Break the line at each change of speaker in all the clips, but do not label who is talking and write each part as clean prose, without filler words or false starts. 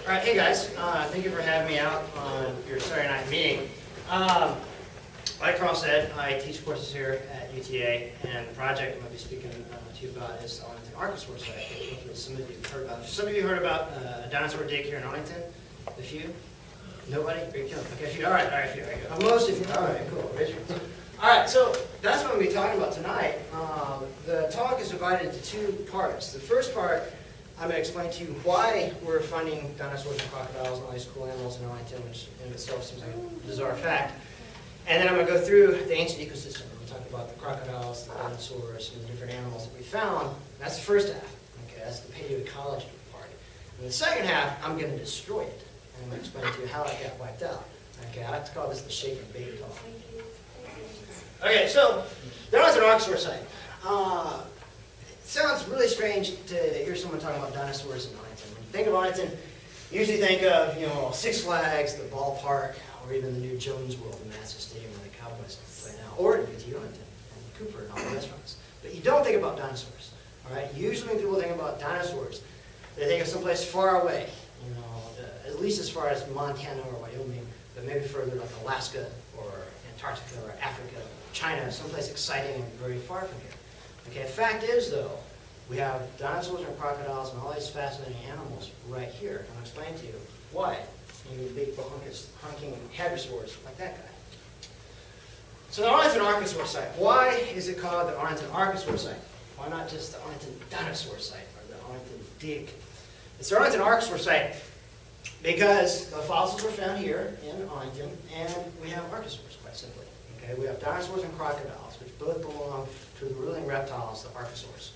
All right, hey guys, thank you for having me out on your Saturday night meeting. Like Carl said, I teach courses here at UTA, and the project I'm going to be speaking to you about is the Arlington Archosaur site, which hopefully some of you have heard about. Some of you heard about a dinosaur dig here in Arlington? A few? Nobody? Very cool. Okay, a few. All right, a few. Right, most of you. All right, cool. Raise your hands. All right, so that's what we'll be talking about tonight. The talk is divided into two parts. The first part, I'm going to explain to you why we're finding dinosaurs and crocodiles and all these cool animals in Arlington, which in itself seems like a bizarre fact. And then I'm going to go through the ancient ecosystem. We'll talk about the crocodiles, the dinosaurs, and the different animals that we found. That's the first half. Okay, that's the paleoecology part. In the second half, I'm going to destroy it. And I'm going to explain to you how it got wiped out. Okay, I like to call this the shake and bake talk. Okay, so the Arlington Archosaur site. It sounds really strange to hear someone talking about dinosaurs in Arlington. When you think of Arlington, you usually think of Six Flags, the ballpark, or even the new Jones World, the massive stadium where the Cowboys play now, or UT Arlington and Cooper and all the restaurants. But you don't think about dinosaurs. All right. Usually when people think about dinosaurs, they think of someplace far away. At least as far as Montana or Wyoming, but maybe further like Alaska or Antarctica or Africa, China, someplace exciting and very far from here. Okay, the fact is, though, we have dinosaurs and crocodiles and all these fascinating animals right here. And I'll explain to you why. You big honking hadrosaurs like that guy. So the Arlington Archosaur site. Why is it called the Arlington Archosaur site? Why not just the Arlington Dinosaur site or the Arlington Dig? It's the Arlington Archosaur site because the fossils were found here in Arlington, and we have archosaurs, quite simply. Okay, we have dinosaurs and crocodiles, which both belong to the ruling reptiles, the archosaurs.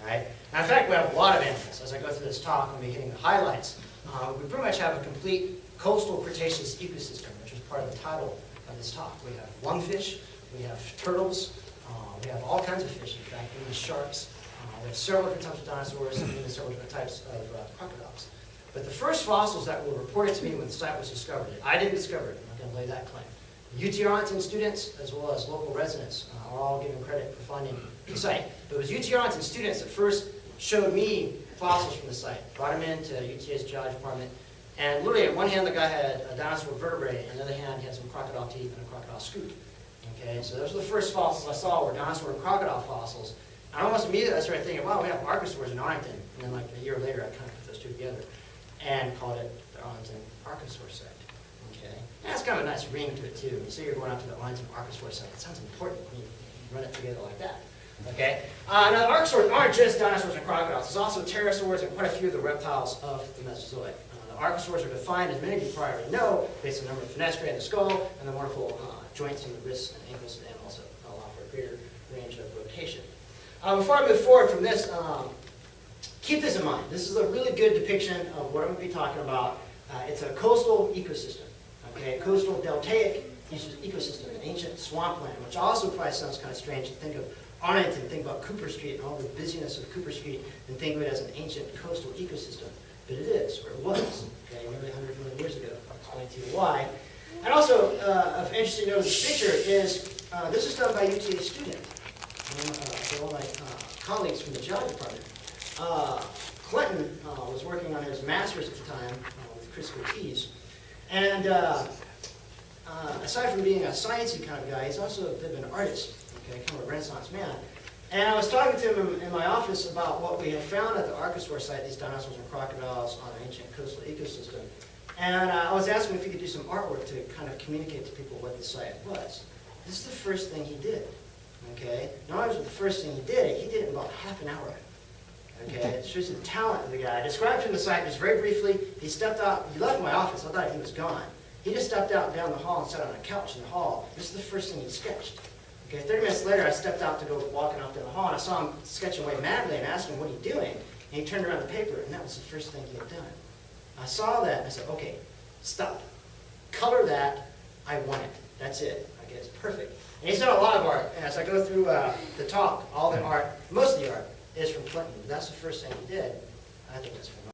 All right? Now, in fact, we have a lot of animals. As I go through this talk, I'm going to be hitting the highlights. We pretty much have a complete coastal Cretaceous ecosystem, which is part of the title of this talk. We have lungfish, we have turtles, we have all kinds of fish, in fact, even sharks. We have several different types of dinosaurs and even several different types of crocodiles. But the first fossils that were reported to me when the site was discovered, I didn't discover it, I'm not going to lay that claim. UT Arlington students, as well as local residents, are all given credit for finding the site. But it was UT Arlington students that first showed me fossils from the site, brought them into UTA's geology department, and literally in one hand the guy had a dinosaur vertebrae, and the other hand he had some crocodile teeth and a crocodile scoop. Okay, so those were the first fossils I saw were dinosaur and crocodile fossils. And almost immediately I started thinking, wow, we have archosaurs in Arlington. And then like a year later I kind of put those two together and called it the Arlington Archosaur site. Okay, and that's kind of a nice ring to it too. You say you're going out to the Arlington Archosaur site, it sounds important when you run it together like that. Okay. Now, the archosaurs aren't just dinosaurs and crocodiles. There's also pterosaurs and quite a few of the reptiles of the Mesozoic. The archosaurs are defined, as many of you probably already know, based on the number of fenestrae in the skull and the wonderful joints in the wrists and ankles of the animals that allow for a greater range of rotation. Before I move forward from this, keep this in mind. This is a really good depiction of what I'm going to be talking about. It's a coastal ecosystem, okay? Coastal deltaic ecosystem, an ancient swampland, which also probably sounds kind of strange to think of Arlington, think about Cooper Street and all the busyness of Cooper Street, and think of it as an ancient coastal ecosystem. But it is, or it was, okay, nearly 100 million years ago. I'll explain to you why. And also, of interesting note in this picture is, this is done by a UTA student, one of my colleagues from the geology department. Clinton was working on his master's at the time with Chris Ortiz. And aside from being a sciencey kind of guy, he's also a bit of an artist. Okay, kind of a Renaissance man. And I was talking to him in my office about what we have found at the Archosaur site, these dinosaurs and crocodiles on an ancient coastal ecosystem. And I was asking if he could do some artwork to kind of communicate to people what the site was. This is the first thing he did. Okay? Not only was it the first thing he did it in about half an hour. Okay? It shows the talent of the guy. I described to him the site just very briefly. He stepped out, he left my office, I thought he was gone. He just stepped out down the hall and sat on a couch in the hall. This is the first thing he sketched. Okay, 30 minutes later, I stepped out to go walking off down the hall, and I saw him sketching away madly and asked him, what are you doing? And he turned around the paper, and that was the first thing he had done. I saw that, and I said, okay, stop. Color that. I want it. That's it. Okay, it's perfect. And he's done a lot of art. And as I go through the talk, all the art, most of the art, is from Clinton. That's the first thing he did. I think that's phenomenal.